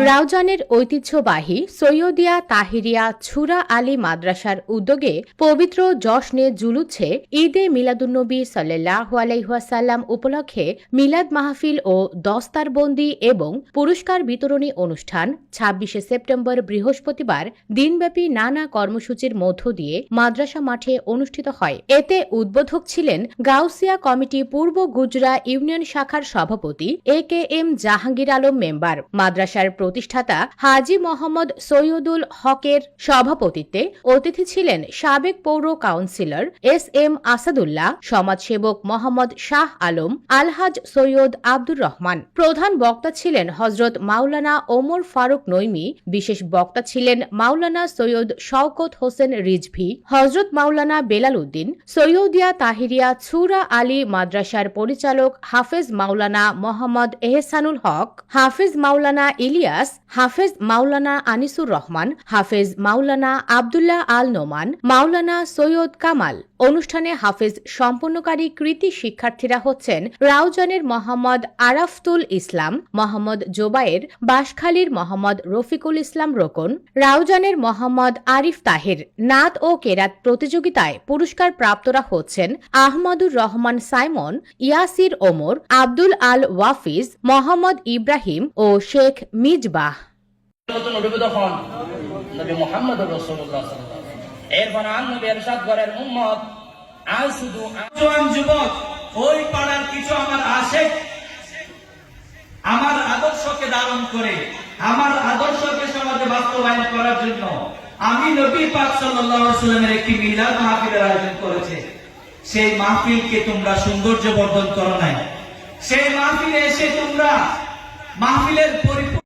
রাউজানের ঐতিহ্যবাহী সৈয়দিয়া তাহিরিয়া ছুরা আলী মাদ্রাসার উদ্যোগে পবিত্র জশ্নে জুলুচ্ছে ঈদে মিলাদুন্নবী সাল্লাল্লাহু আলাইহি ওয়াসাল্লাম উপলক্ষে মিলাদ মাহফিল ও দস্তারবন্দি এবং পুরস্কার বিতরণী অনুষ্ঠান ২৬শে সেপ্টেম্বর বৃহস্পতিবার দিনব্যাপী নানা কর্মসূচির মধ্য দিয়ে মাদ্রাসা মাঠে অনুষ্ঠিত হয়। এতে উদ্বোধক ছিলেন গাউসিয়া কমিটি পূর্ব গুজরা ইউনিয়ন শাখার সভাপতি এ.কে.এম. জাহাঙ্গীর আলম মেম্বার। মাদ্রাসার প্রতিষ্ঠাতা হাজী মোহাম্মদ সৈয়দুল হকের সভাপতিত্বে অতিথি ছিলেন সাবেক পৌর কাউন্সিলর এস.এম. আসাদুল্লাহ, সমাজসেবক মোহাম্মদ শাহ আলম, আলহাজ সৈয়দ আব্দুর রহমান। প্রধান বক্তা ছিলেন হজরত মাওলানা ওমর ফারুক নইমি। বিশেষ বক্তা ছিলেন মাওলানা সৈয়দ শওকত হোসেন রিজভী, হজরত মাওলানা বেলাল উদ্দিন। সৈয়দিয়া তাহিরিয়া ছুরা আলী মাদ্রাসার পরিচালক হাফেজ মাওলানা মোহাম্মদ এহসানুল হক, হাফেজ মাওলানা ইলিয়াস, হাফেজ মাওলানা আনিসুর রহমান, হাফেজ মাওলানা আবদুল্লাহ আল নোমান, মাওলানা সৈয়দ কামাল। অনুষ্ঠানে হাফেজ সম্পন্নকারী কৃতি শিক্ষার্থীরা হচ্ছেন রাউজানের মোহাম্মদ আরাফতুল ইসলাম, মোহাম্মদ জোবায়ের, বাঁশখালীর মোহাম্মদ রফিকুল ইসলাম রোকন, রাউজানের মোহাম্মদ আরিফ তাহের। নাত ও কেরাত প্রতিযোগিতায় পুরস্কার প্রাপ্তরা হচ্ছেন আহমদুর রহমান সাইমন, ইয়াসির ওমর, আব্দুল আল ওয়াফিজ, মোহাম্মদ ইব্রাহিম ও শেখ মিজবাহ। আমার আদর্শকে ধারণ করে আমার আদর্শকে সমাজে বাস্তবায়ন করার জন্য আমি নবী পাক সাল্লাল্লাহু আলাইহি ওয়াসাল্লামের একটি মিলাদ মাহফিলের আয়োজন করেছে। সেই মাহফিলকে তোমরা সৌন্দর্য বর্ধন করো নাই, সেই মাহফিলে এসে তোমরা মাহফিলের